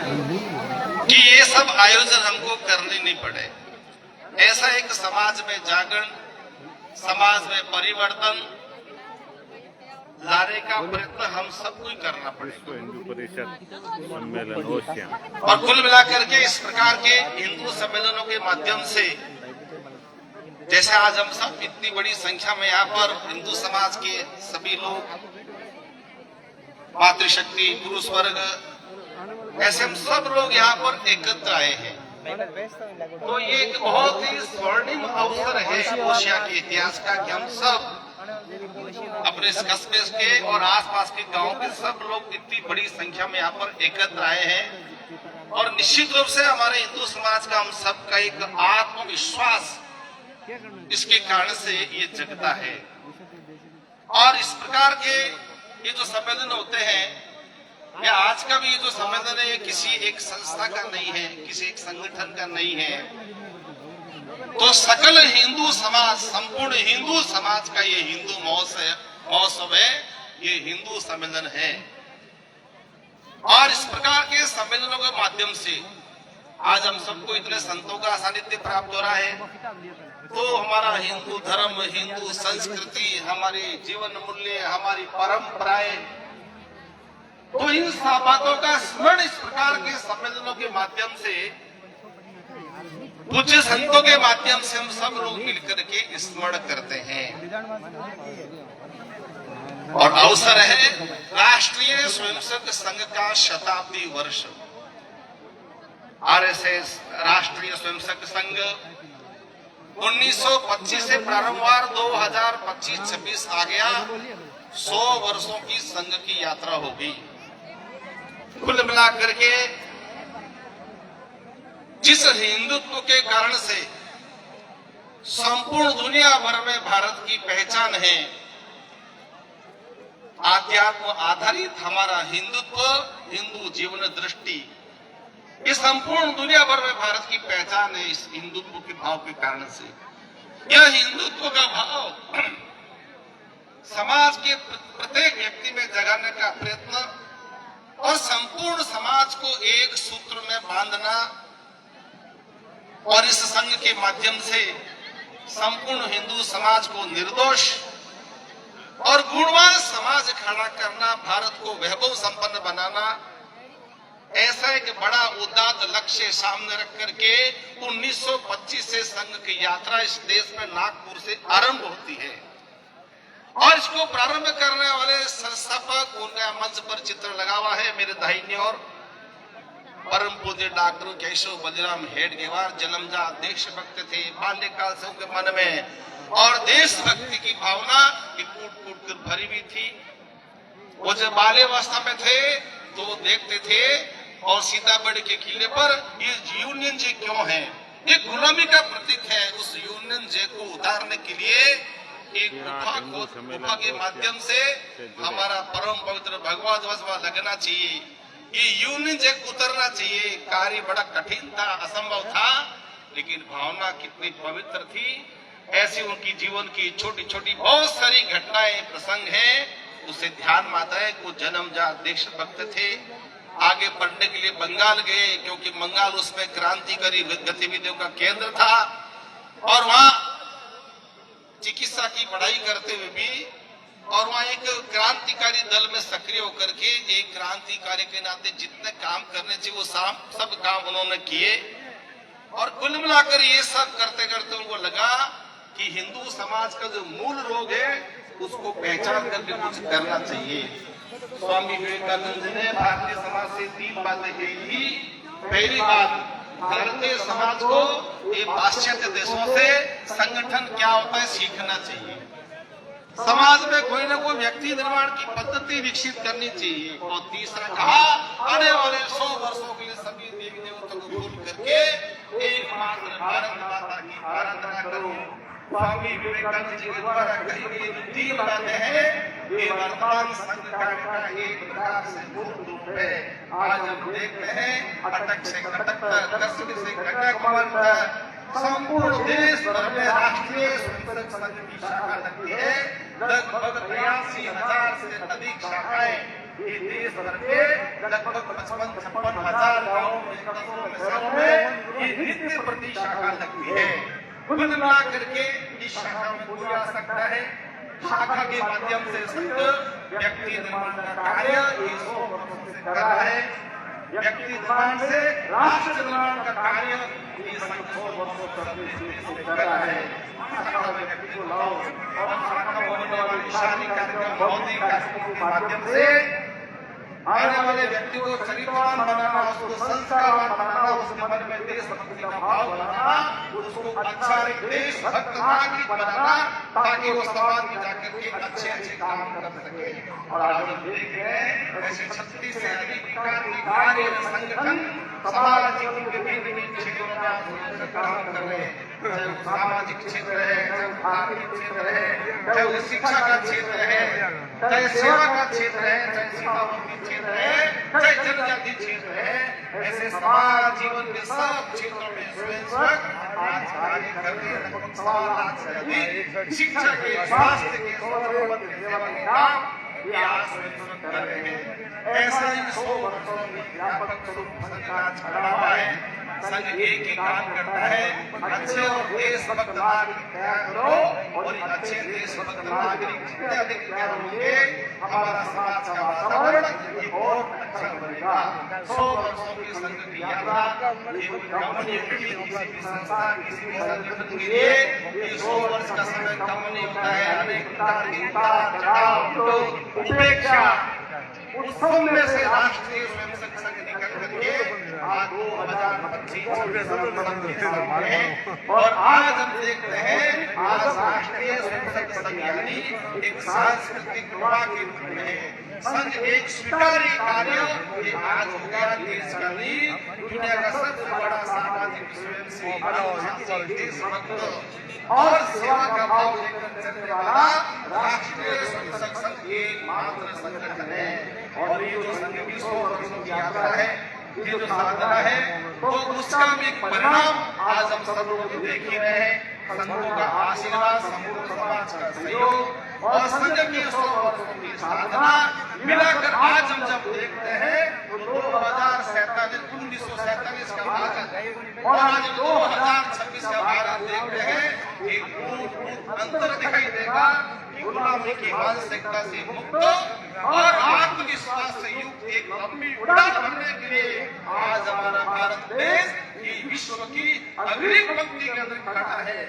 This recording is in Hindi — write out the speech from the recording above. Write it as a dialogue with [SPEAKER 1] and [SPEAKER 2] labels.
[SPEAKER 1] कि ये सब आयोजन हमको करने नहीं पड़े। ऐसा एक समाज में जागरण, समाज में परिवर्तन लाने का प्रयत्न हम सबको ही करना पड़ेगा।
[SPEAKER 2] हिंदू परिषद सम्मेलन ओशियन
[SPEAKER 1] और कुल मिलाकर के इस प्रकार के हिंदू सम्मेलनों के माध्यम से, जैसे आज हम सब इतनी बड़ी संख्या में यहाँ पर हिंदू समाज के सभी लोग, मातृशक्ति, पुरुष वर्ग, ऐसे हम सब लोग यहाँ पर एकत्र आए हैं, तो ये एक बहुत ही स्वर्णिम अवसर है ओशिया के इतिहास का कि हम सब अपने इस कस्बे के और आसपास के गांव के सब लोग इतनी बड़ी संख्या में यहाँ पर एकत्र आए हैं। और निश्चित रूप से हमारे हिंदू समाज का, हम सबका एक आत्मविश्वास इसके कारण से ये जगता है। और इस प्रकार के ये जो सम्मेलन होते हैं, या आज का भी ये जो सम्मेलन है, किसी एक संस्था का नहीं है, किसी एक संगठन का नहीं है, तो सकल हिंदू समाज, संपूर्ण हिंदू समाज का ये हिंदू महोत्सव है, ये हिंदू सम्मेलन है। और इस प्रकार के सम्मेलनों के माध्यम से आज हम सबको इतने संतों का सानिध्य प्राप्त हो रहा है, तो हमारा हिंदू धर्म, हिंदू संस्कृति, हमारे जीवन मूल्य, हमारी परंपराएं, तो इन सब बातों का स्मरण इस प्रकार के सम्मेलनों के माध्यम से, पूज्य संतों के माध्यम से हम सब लोग मिलकर के स्मरण करते हैं। और अवसर है राष्ट्रीय स्वयंसेवक संघ का शताब्दी वर्ष। आरएसएस राष्ट्रीय स्वयंसेवक संघ 1925 से प्रारंभ हुआ, 2025-26 आ गया, 100 वर्षों की संघ की यात्रा होगी। कुल मिलाकर के जिस हिंदुत्व के कारण से संपूर्ण दुनिया भर में भारत की पहचान है, आध्यात्म आधारित हमारा हिंदुत्व, हिंदू जीवन दृष्टि, ये संपूर्ण दुनिया भर में भारत की पहचान है इस हिंदुत्व के भाव के कारण से। यह हिंदुत्व का भाव समाज के प्रत्येक व्यक्ति में जगाने का प्रयत्न और संपूर्ण समाज को एक सूत्र में बांधना, और इस संघ के माध्यम से संपूर्ण हिंदू समाज को निर्दोष और गुणवान समाज खड़ा करना, भारत को वैभव संपन्न बनाना, ऐसा एक बड़ा उदात्त लक्ष्य सामने रख करके 1925 से संघ की यात्रा इस देश में नागपुर से आरंभ होती है। और इसको प्रारंभ करने वाले संस्थापक, उनका मंच पर चित्र लगा हुआ है मेरे दाहिनी ओर, परम पूज्य डॉक्टर केशव बलिराम हेडगेवार जन्मजात देशभक्त थे। बाल्यकाल से उनके मन में और देशभक्ति की भावना की कूट कूट कर भरी हुई थी। वो जब बाल्यावस्था में थे तो देखते थे, और सीतामढ़ी के किले पर ये यूनियन जैक क्यों है, ये गुलामी का प्रतीक है। उस यूनियन जैक को उतारने के लिए एक गुफा के माध्यम से हमारा परम पवित्र भगवा ध्वज लगना चाहिए, ये यूनियन जैक उतरना चाहिए। कार्य बड़ा कठिन था, असंभव था, लेकिन भावना कितनी पवित्र थी। ऐसी उनकी जीवन की छोटी छोटी बहुत सारी घटनाएं, प्रसंग हैं, उसे ध्यान में आता है। वो जन्मजात देशभक्त थे। आगे पढ़ने के लिए बंगाल गए, क्योंकि बंगाल उसमें क्रांतिकारी गतिविधियों का केंद्र था, और वहां चिकित्सा की पढ़ाई करते हुए भी, और वहां एक क्रांतिकारी दल में सक्रिय होकर के एक क्रांतिकारी के नाते जितने काम करने चाहिए वो सब काम उन्होंने किए। और कुल मिलाकर ये सब करते करते उनको लगा कि हिंदू समाज का जो मूल रोग है उसको पहचान करके कुछ करना चाहिए। स्वामी विवेकानंद जी ने भारतीय समाज से 3 बातें कही थी। पहली बात, भारतीय समाज को ये पाश्चात्य देशों से संगठन क्या होता है सीखना चाहिए। समाज में कोई ना कोई व्यक्ति निर्माण की पद्धति विकसित करनी चाहिए। और तीसरा कहा, आने वाले 100 वर्षों के लिए सभी देवी देवताओं को भूल करके एकमात्र भारत माता की आराधना करो। स्वामी विवेकानंद जी के द्वारा कही गई 3 बातें हैं, ये वर्तमान संघ कार्य का एक प्रकार से मूल रूप है। आज हम देखते हैं अटक से कटक तक, कश्मीर से कन्याकुमारी तक संपूर्ण देश भर में राष्ट्रीय स्वयंसेवक संघ की शाखा लगती है। लगभग 83,000 से अधिक शाखाएं ये देश भर के लगभग 55-56 हजार गाँव में कस्बों में शहरों में ये नित्य प्रति शाखा लगती है। कुल मिला करके इस शाखा में कोई आ सकता है। शाखा के माध्यम से संघ व्यक्ति निर्माण का कार्य 100 वर्षों से कर रहा है। व्यक्ति निर्माण से राष्ट्र निर्माण का कार्य ये संघ 100 वर्षों से कर रहा है। शाखा में व्यक्ति को लाओ और शाखा में होने वाली शादी कार्यक्रम बौद्धिक कार्यक्रमों के माध्यम से आने वाले व्यक्ति को चरित्रवान बनाना, उसको संस्कारवान बनाना, उसके मन में देशभक्ति का भाव बनाना, उसको अच्छा एक देशभक्त नागरिक बनाना, ताकि वो समाज में जाकर के अच्छे अच्छे काम कर सके। और आज हम देख रहे हैं ऐसे 36 से अधिक प्रकार के कार्य संगठन समाज के विभिन्न क्षेत्रों में काम कर रहे हैं। चाहे वो सामाजिक क्षेत्र है, चाहे वो धार्मिक क्षेत्र है, चाहे वो शिक्षा का क्षेत्र है, चाहे सेवा का क्षेत्र है, चाहे सीमावर्ती क्षेत्र है, चाहे जनजाति क्षेत्र है, ऐसे समाज जीवन के सब क्षेत्रों में स्वयंसेवक आज कार्य कर रहे हैं। लगभग 1.25 लाख से अधिक शिक्षा के, स्वास्थ्य के, स्वच्छता के सेवा के काम ये आज स्वयंसेवक कर रहे हैं। ऐसा ही 100 वर्षों में व्यापक स्वरूप संघ का छड़ा हुआ है। संघ एक ही काम करता है, अच्छे और देशभक्त नागरिक तैयार करो और अच्छे देशभक्त नागरिक जितने अधिक तैयार होंगे हमारा समाज का वातावरण ये बहुत अच्छा बनेगा। 100 वर्षों की संघ की यात्रा ये कोई कम नहीं होगी। किसी भी संस्था, किसी भी संगठन के लिए ये 100 वर्ष का समय कम नहीं होता है। अनेक प्रकार के उतार चढ़ाव, उपेक्षा, उत्सव में से राष्ट्रीय स्वयंसेवक संघ निकल करके आज 2025 और आज हम देख रहे हैं आज राष्ट्रीय स्वयंसेवक संघ यानी एक सांस्कृतिक प्रवाह के रूप में संघ एक स्वीकार्य कार्य ये आज हो गया। देश का नहीं, दुनिया का सबसे बड़ा सामाजिक स्वयंसेवी देशभक्त और सेवा का भाव लेकर चलने वाला राष्ट्रीय स्वयंसेवक संघ एकमात्र संगठन है। और ये जो संघ की 100 वर्षों की यात्रा है, ये जो साधना है, तो उसका भी एक परिणाम आज हम सब लोग देख ही रहे हैं। संघों का आशीर्वाद, संपूर्ण समाज का सहयोग और संघ की 100 वर्षों की साधना मिलाकर आज हम जब देखते हैं तो 1947 का भारत और आज 2026 का भारत देख रहे हैं, एक अंतर दिखाई देगा कि गुलामी की मानसिकता से मुक्त और आत्मविश्वास से युक्त एक लंबी उड़ान भरने के लिए आज हमारा भारत देश विश्व की अग्रिम पंक्ति के अंदर खड़ा है।